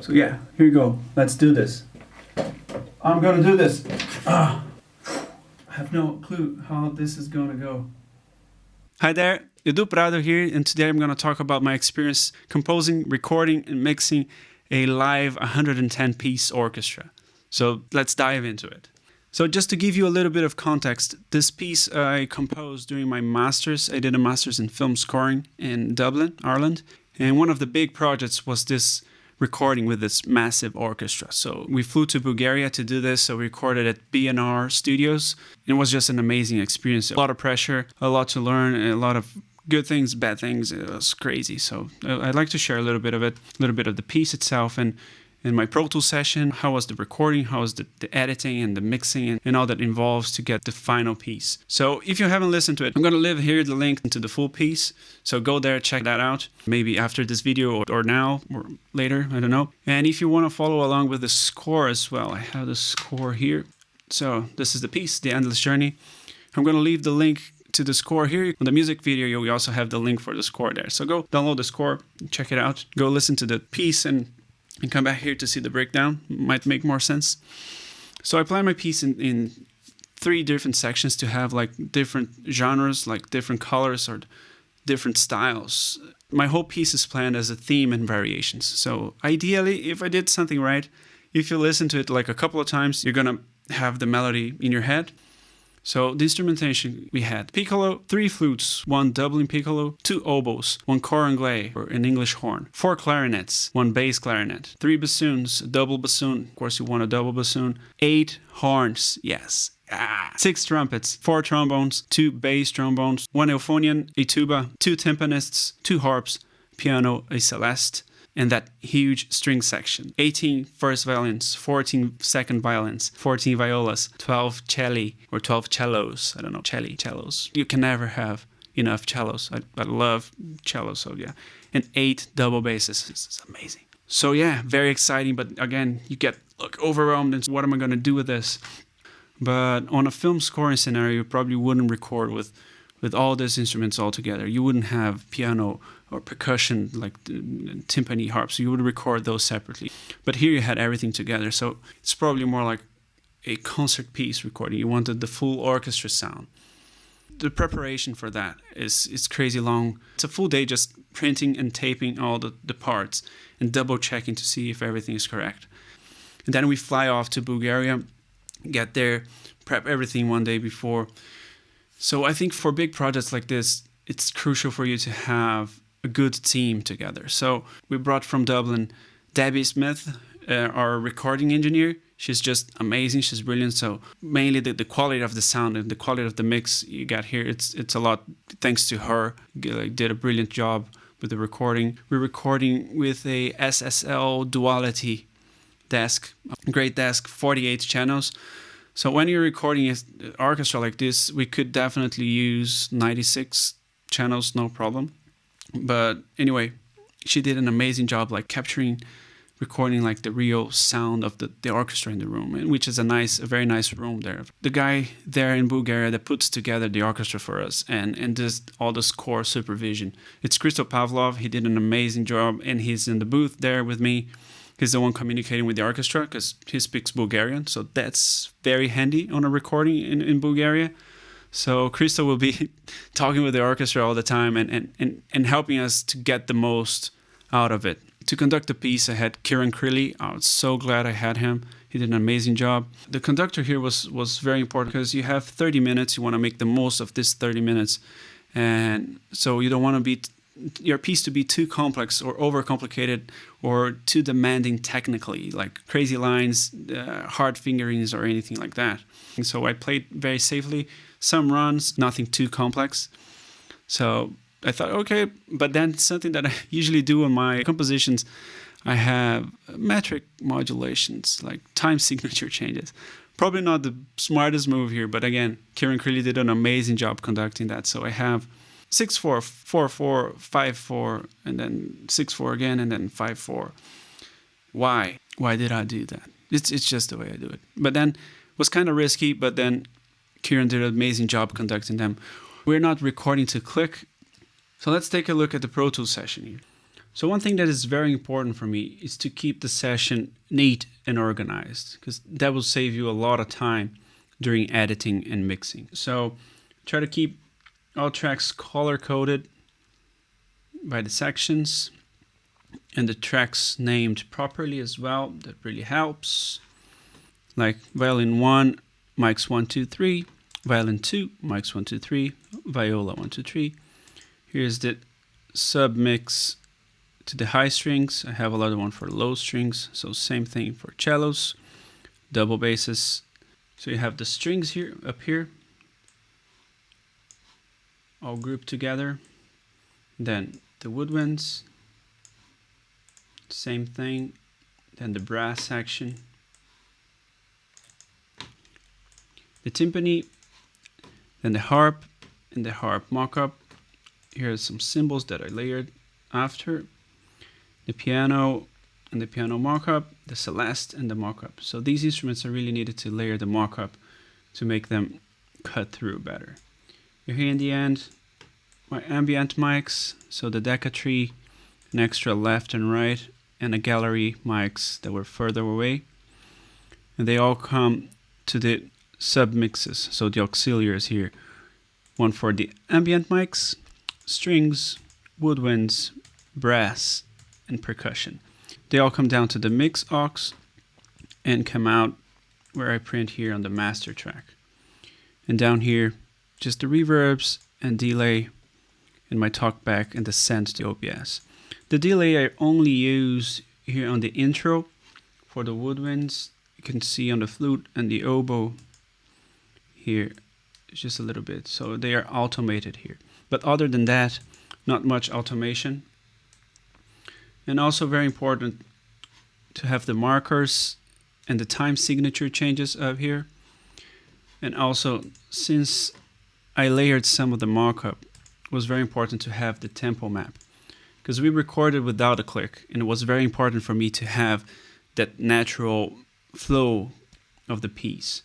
So yeah, here you go. Let's do this. I'm gonna do this. I have no clue how this is gonna go. Hi there, Edu Prado here, and today I'm gonna talk about my experience composing, recording, and mixing a live 110-piece orchestra. So let's dive into it. So just to give you a little bit of context, this piece I composed during my master's. I did a master's in film scoring in Dublin, Ireland. And one of the big projects was this recording with this massive orchestra. So we flew to Bulgaria to do this. So we recorded at BNR Studios. It was just an amazing experience. A lot of pressure, a lot to learn, a lot of good things, bad things. It was crazy. So I'd like to share a little bit of it, a little bit of the piece itself, and in my Pro Tools session, how was the recording, how was the editing and the mixing and all that involves to get the final piece. So if you haven't listened to it, I'm going to leave here the link to the full piece. So go there, check that out, maybe after this video or now or later, I don't know. And if you want to follow along with the score as well, I have the score here. So this is the piece, The Endless Journey. I'm going to leave the link to the score here. On the music video, we also have the link for the score there. So go download the score, check it out, go listen to the piece and come back here to see the breakdown. Might make more sense. So I plan my piece in 3 different sections to have like different genres, like different colors or different styles. My whole piece is planned as a theme and variations. So ideally, if I did something right, if you listen to it like a couple of times, you're gonna have the melody in your head. So the instrumentation we had piccolo, 3 flutes, 1 doubling piccolo, 2 oboes, 1 cor anglais or an English horn, 4 clarinets, 1 bass clarinet, 3 bassoons, a double bassoon, of course you want a double bassoon, 8 horns, yes, 6 trumpets, 4 trombones, 2 bass trombones, 1 euphonium, a tuba, 2 timpanists, 2 harps, piano, a celeste, and that huge string section. 18 first violins, 14 second violins, 14 violas, 12 celli or 12 cellos. I don't know, cellos. You can never have enough cellos. I love cellos, so yeah. And 8 double basses. This is amazing. So yeah, very exciting, but again, you get overwhelmed and what am I going to do with this? But on a film scoring scenario, you probably wouldn't record with all these instruments all together. You wouldn't have piano or percussion like timpani, harps. You would record those separately. But here you had everything together. So it's probably more like a concert piece recording. You wanted the full orchestra sound. The preparation for that is crazy long. It's a full day just printing and taping all the parts and double checking to see if everything is correct. And then we fly off to Bulgaria, get there, prep everything one day before. So I think for big projects like this, it's crucial for you to have a good team together. So we brought from Dublin Debbie Smith, our recording engineer. She's just amazing. She's brilliant. So mainly the quality of the sound and the quality of the mix you got here, it's a lot thanks to her. Did a brilliant job with the recording. We're recording with a SSL Duality desk, great desk, 48 channels. So when you're recording an orchestra like this, we could definitely use 96 channels, no problem. But anyway, she did an amazing job like recording like the real sound of the orchestra in the room, which is a very nice room there. The guy there in Bulgaria that puts together the orchestra for us and does all the score supervision. It's Christo Pavlov. He did an amazing job and he's in the booth there with me. He's the one communicating with the orchestra because he speaks Bulgarian. So that's very handy on a recording in Bulgaria. So Christo will be talking with the orchestra all the time and helping us to get the most out of it. To conduct the piece, I had Crilly. I was so glad I had him. He did an amazing job. The conductor here was very important because you have 30 minutes. You want to make the most of this 30 minutes. And so you don't want your piece to be too complex or overcomplicated or too demanding technically, like crazy lines, hard fingerings or anything like that. And so I played very safely. Some runs, nothing too complex. So I thought, okay, but then something that I usually do in my compositions, I have metric modulations, like time signature changes. Probably not the smartest move here, but again, Crilly did an amazing job conducting that. So I have 6/4, 4/4, 5/4, and then 6/4 again, and then 5/4. Why? Why did I do that? It's just the way I do it. But then it was kind of risky, but then Ciarán did an amazing job conducting them. We're not recording to click. So let's take a look at the Pro Tools session here. So one thing that is very important for me is to keep the session neat and organized, because that will save you a lot of time during editing and mixing. So try to keep all tracks color-coded by the sections and the tracks named properly as well. That really helps. Like violin 1, mics 1, 2, 3. Violin 2, mics 1, 2, 3. Viola 1, 2, 3. Here's the submix to the high strings. I have another one for low strings. So same thing for cellos, double basses. So you have the strings here, up here, all grouped together. Then the woodwinds, same thing. Then the brass section, the timpani, then the harp, and the harp mock-up. Here are some cymbals that I layered after. The piano and the piano mock-up, the celeste and the mock-up. So these instruments are really needed to layer the mock-up to make them cut through better. Here in the end, my ambient mics, so the Deca tree, an extra left and right, and a gallery mics that were further away. And they all come to the submixes, so the auxiliaries here. One for the ambient mics, strings, woodwinds, brass, and percussion. They all come down to the mix aux and come out where I print here on the master track. And down here, just the reverbs and delay and my talkback and the send to OBS. The delay I only use here on the intro for the woodwinds. You can see on the flute and the oboe here, just a little bit. So they are automated here. But other than that, not much automation. And also very important to have the markers and the time signature changes up here. And also, since I layered some of the mock-up, it was very important to have the tempo map, because we recorded without a click, and it was very important for me to have that natural flow of the piece.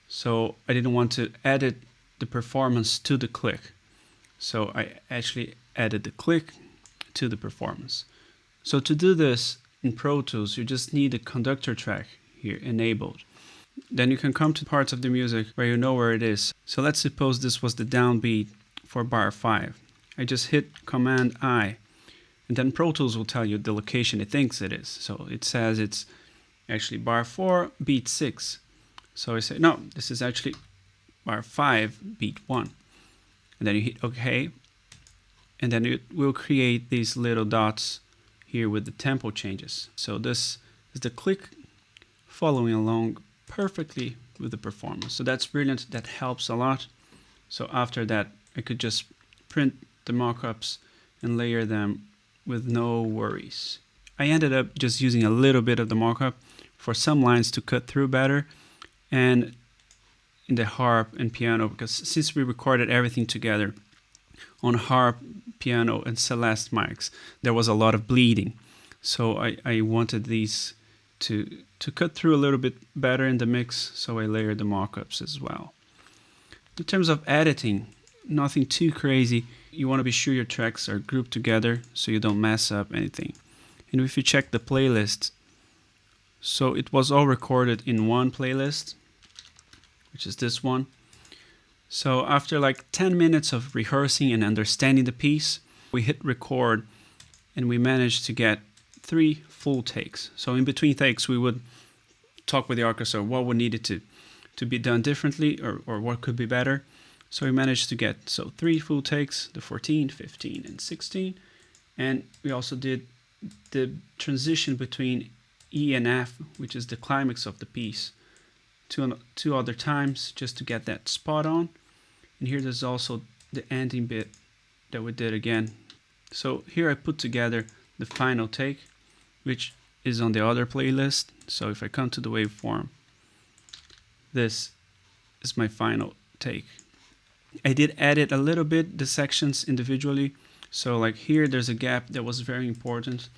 So I didn't want to edit the performance to the click. So I actually added the click to the performance. So to do this in Pro Tools, you just need a conductor track here enabled. Then you can come to parts of the music where you know where it is. So let's suppose this was the downbeat for bar 5. I just hit Command I, and then Pro Tools will tell you the location it thinks it is. So it says it's actually bar 4, beat 6. So I say, no, this is actually bar 5, beat 1. And then you hit OK, and then it will create these little dots here with the tempo changes. So this is the click following along perfectly with the performance. So that's brilliant. That helps a lot. So after that, I could just print the mock-ups and layer them with no worries. I ended up just using a little bit of the mock-up for some lines to cut through better, and in the harp and piano, because since we recorded everything together on harp, piano, and celeste mics, there was a lot of bleeding. So I wanted these to cut through a little bit better in the mix, so I layered the mock-ups as well. In terms of editing, nothing too crazy. You want to be sure your tracks are grouped together so you don't mess up anything. And if you check the playlist, so it was all recorded in one playlist, which is this one. So after like 10 minutes of rehearsing and understanding the piece, we hit record and we managed to get 3 full takes. So in between takes, we would talk with the orchestra what would need it to be done differently, or what could be better. So we managed to get 3 full takes, the 14, 15, and 16. And we also did the transition between E and F, which is the climax of the piece, two other times just to get that spot on. And here there's also the ending bit that we did again. So here I put together the final take, which is on the other playlist. So if I come to the waveform, this is my final take. I did edit a little bit the sections individually. So like here, there's a gap that was very important.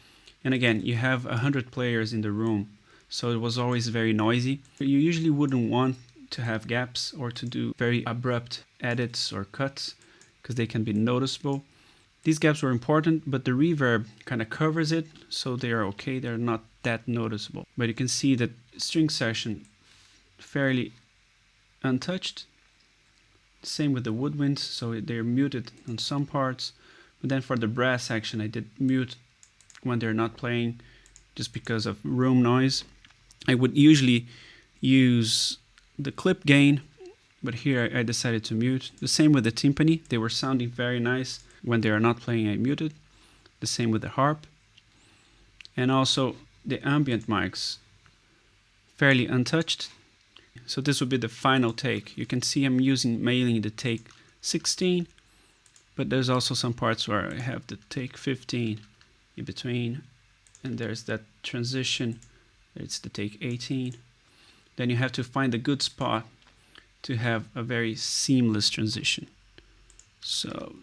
And again, you have 100 players in the room, so it was always very noisy. You usually wouldn't want to have gaps or to do very abrupt edits or cuts, because they can be noticeable. These gaps were important, but the reverb kind of covers it, so they are okay. They're not that noticeable. But you can see that string section fairly untouched. Same with the woodwinds, so they're muted on some parts. But then for the brass section, I did mute when they're not playing, just because of room noise. I would usually use the clip gain, but here I decided to mute. The same with the timpani. They were sounding very nice. When they are not playing, I muted. The same with the harp. And also the ambient mics, fairly untouched. So this would be the final take. You can see I'm using mainly the take 16, but there's also some parts where I have the take 15 in between, and there's that transition. It's the take 18. Then you have to find a good spot to have a very seamless transition. So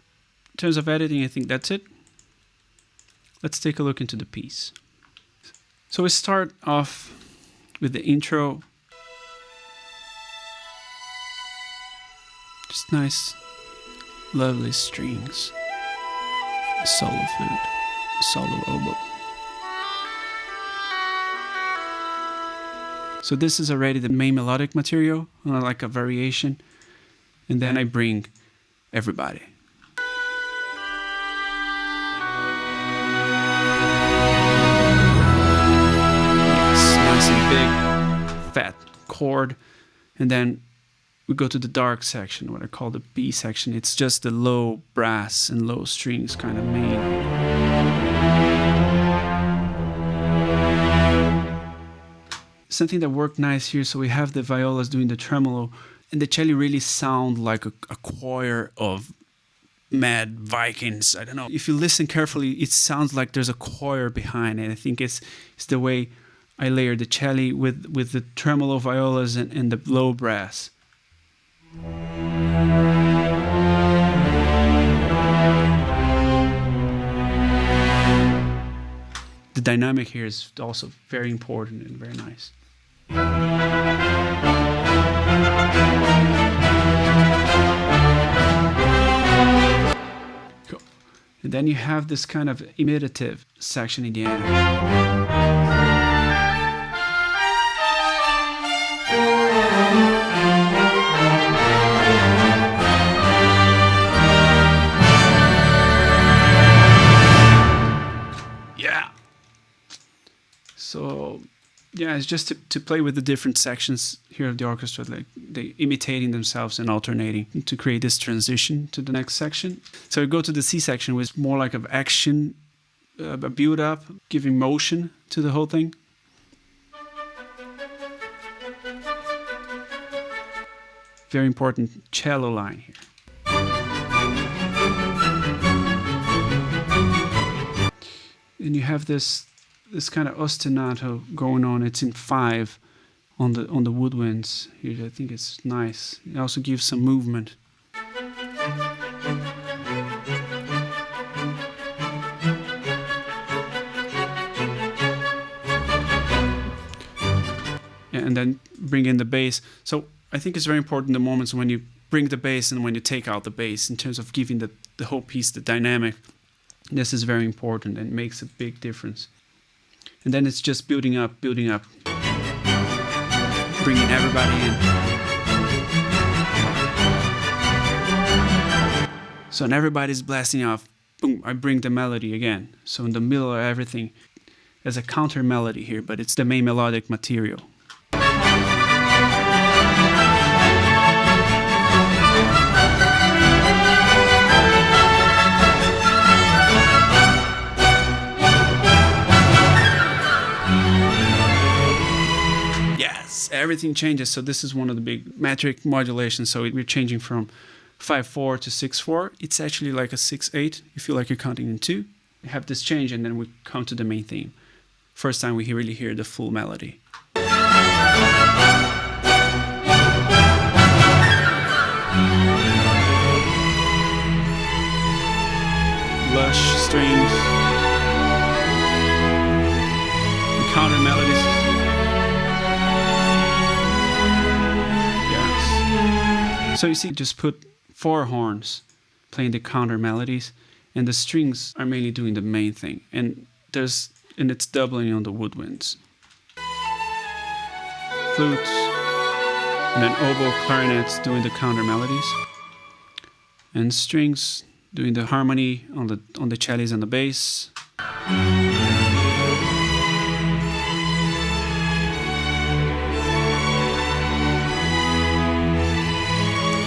in terms of editing, I think that's it. Let's take a look into the piece. So we start off with the intro. Just nice, lovely strings. A solo flute, a solo oboe. So this is already the main melodic material, like a variation. And then I bring everybody. Yes, nice and big, fat chord. And then we go to the dark section, what I call the B section. It's just the low brass and low strings kind of main. Something that worked nice here, so we have the violas doing the tremolo, and the cello really sound like a choir of mad Vikings. I don't know. If you listen carefully, it sounds like there's a choir behind it. I think it's the way I layer the cello with the tremolo violas and the low brass. The dynamic here is also very important and very nice. Cool. And then you have this kind of imitative section in the end. So yeah, it's just to play with the different sections here of the orchestra, like they imitating themselves and alternating to create this transition to the next section. So we go to the C section, which is more like an action, a build up, giving motion to the whole thing. Very important cello line here. And you have this kind of ostinato going on. It's in 5 on the woodwinds here. I think it's nice. It also gives some movement. Yeah, and then bring in the bass. So I think it's very important the moments when you bring the bass and when you take out the bass in terms of giving the whole piece the dynamic. This is very important and makes a big difference. And then it's just building up, bringing everybody in. So when everybody's blasting off, boom, I bring the melody again. So in the middle of everything, there's a counter melody here, but it's the main melodic material. Everything changes. So this is one of the big metric modulations. So we're changing from 5/4 to 6/4. It's actually like a 6/8. You feel like you're counting in 2. You have this change, and then we come to the main theme. First time we really hear the full melody. Lush strings, the counter melodies. So you see, just put 4 horns playing the counter melodies, and the strings are mainly doing the main thing. And it's doubling on the woodwinds. Flutes, and then oboe, clarinets doing the counter melodies, and strings doing the harmony on the cellos and the bass.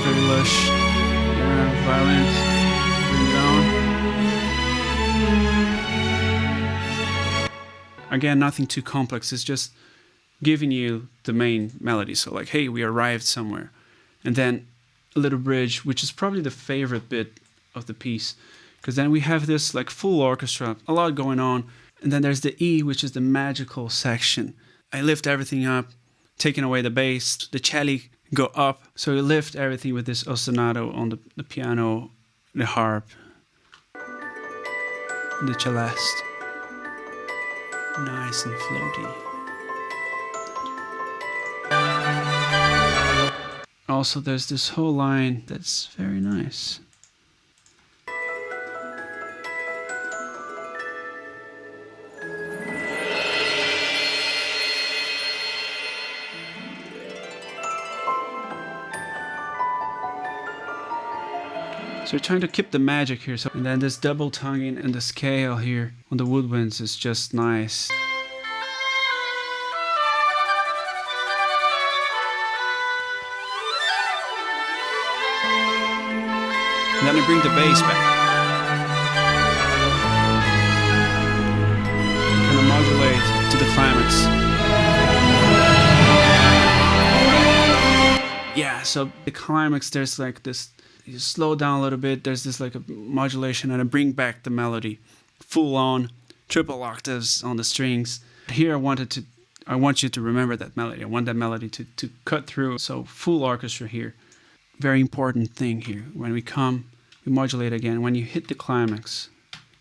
Very lush. Yeah, violins. Bring it down. Again, nothing too complex. It's just giving you the main melody. So like, hey, we arrived somewhere. And then a little bridge, which is probably the favorite bit of the piece. Because then we have this like full orchestra, a lot going on. And then there's the E, which is the magical section. I lift everything up, taking away the bass, the cello go up. So you lift everything with this ostinato on the piano, the harp, the celeste. Nice and floaty. Also, there's this whole line that's very nice. So we're trying to keep the magic here. So, and then this double tonguing and the scale here on the woodwinds is just nice. And then I bring the bass back. Kind of modulate to the climax. Yeah, so the climax, there's like this, you slow down a little bit, there's this like a modulation, and I bring back the melody. Full on, triple octaves on the strings. Here I want you to remember that melody. I want that melody to cut through. So full orchestra here. Very important thing here. When we come, we modulate again. When you hit the climax,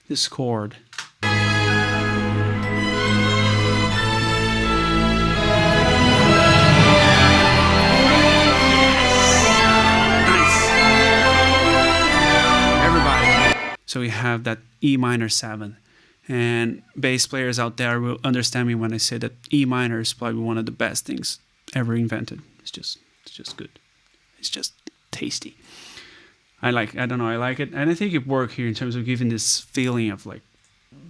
this chord. So we have that E minor 7, and bass players out there will understand me when I say that E minor is probably one of the best things ever invented. It's just good. It's just tasty. I like it, and I think it worked here in terms of giving this feeling of like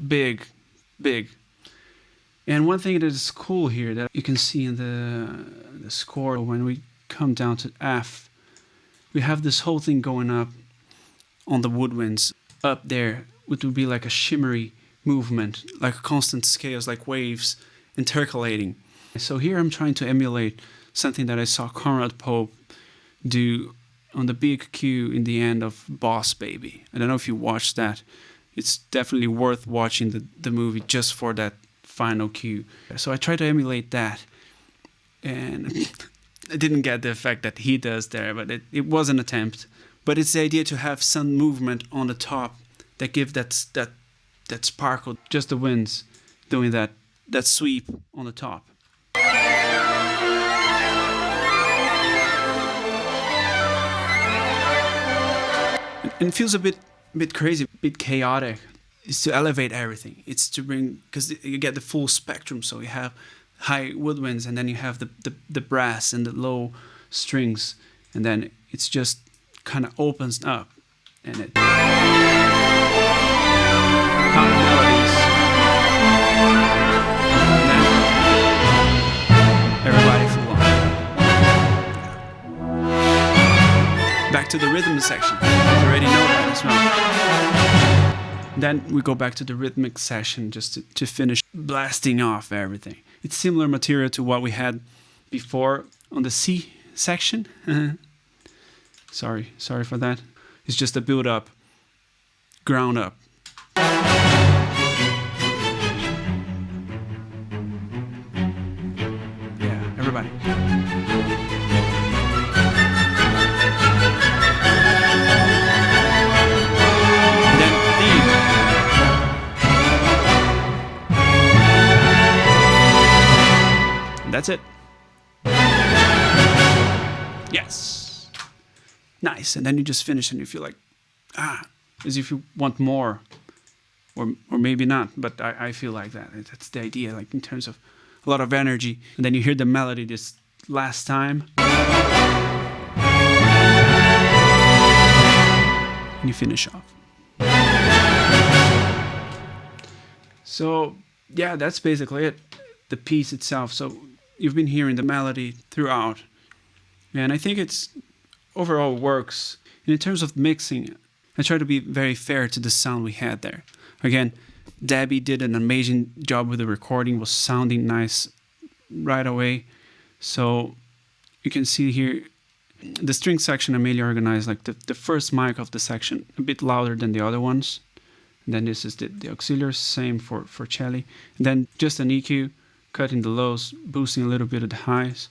big. And one thing that is cool here that you can see in the score, when we come down to F, we have this whole thing going up on the woodwinds. Up there, which would be like a shimmery movement, like constant scales, like waves intercalating. So here I'm trying to emulate something that I saw Conrad Pope do on the big cue in the end of Boss Baby. I don't know if you watched that. It's definitely worth watching the movie just for that final cue. So I tried to emulate that, and I didn't get the effect that he does there, but it was an attempt. But it's the idea to have some movement on the top that give that sparkle. Just the winds doing that sweep on the top. And it feels a bit crazy, a bit chaotic. It's to elevate everything. It's to bring, because you get the full spectrum. So you have high woodwinds, and then you have the brass and the low strings, and then it's just kind of opens up, and it counter melodies, and then everybody full on. Back to the rhythm section. You already know that as well. Then we go back to the rhythmic session just to finish blasting off everything. It's similar material to what we had before on the C section. Sorry for that. It's just a build up, ground up. Yeah, everybody. And then theme. And that's it. Yes. Nice. And then you just finish and you feel like, as if you want more, or maybe not, but I feel like that. That's the idea, like in terms of a lot of energy. And then you hear the melody this last time. And you finish off. So yeah, that's basically it, the piece itself. So you've been hearing the melody throughout, and I think it's overall works. And in terms of mixing, I try to be very fair to the sound we had there. Again, Debbie did an amazing job with the recording, was sounding nice right away. So you can see here the string section I mainly organized, like the first mic of the section a bit louder than the other ones. And then this is the auxiliary, same for cello. And then just an EQ, cutting the lows, boosting a little bit of the highs.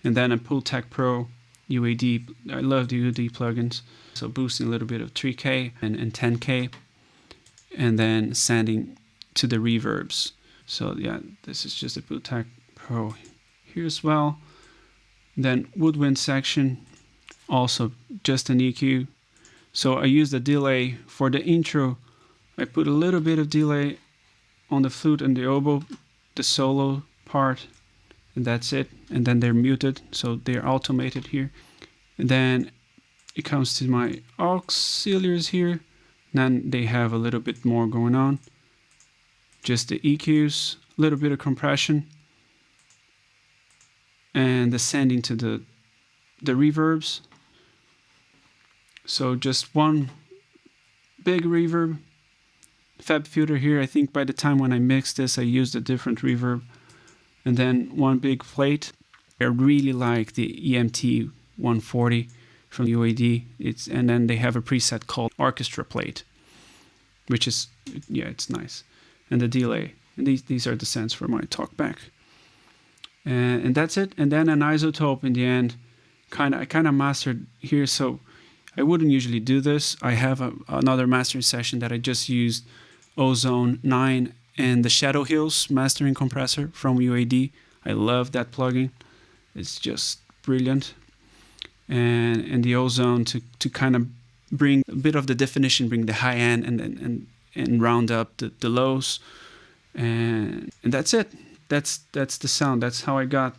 And then a Pultec Pro UAD. I love the UAD plugins. So boosting a little bit of 3K and 10K. And then sending to the reverbs. So yeah, this is just a Pultec Pro here as well. Then woodwind section, also just an EQ. So I use the delay for the intro. I put a little bit of delay on the flute and the oboe, the solo part, and that's it. And then they're muted, so they're automated here. And then it comes to my auxiliaries here. Then they have a little bit more going on. Just the EQs, a little bit of compression, and the sending to the reverbs. So just one big reverb. Fab filter here. I think by the time when I mixed this, I used a different reverb. And then one big plate. I really like the EMT 140 from UAD. And then they have a preset called Orchestra plate, which is, yeah, it's nice. And the delay. And these are the sends for my talkback. And that's it. And then an isotope in the end. I kind of mastered here. So I wouldn't usually do this. I have another mastering session that I just used Ozone 9 and the Shadow Hills mastering compressor from UAD. I love that plugin. It's just brilliant. And the Ozone to kind of bring a bit of the definition, bring the high end and round up the lows. And that's it. That's the sound. That's how I got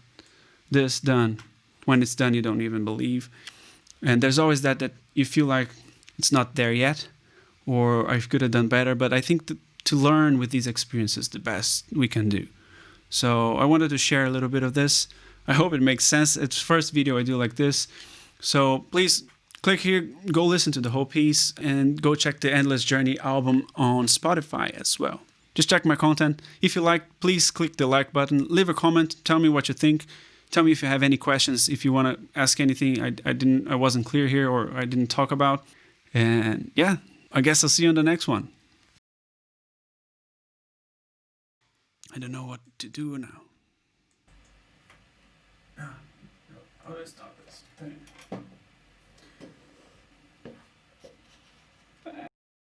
this done. When it's done, you don't even believe. And there's always that you feel like it's not there yet, or I could have done better. But I think to learn with these experiences, the best we can do. So I wanted to share a little bit of this. I hope it makes sense. It's the first video I do like this. So please click here, go listen to the whole piece, and go check the Endless Journey album on Spotify as well. Just check my content. If you like, please click the like button. Leave a comment. Tell me what you think. Tell me if you have any questions. If you want to ask anything I wasn't clear here or I didn't talk about. And yeah, I guess I'll see you on the next one. I don't know what to do now. How do I stop this thing?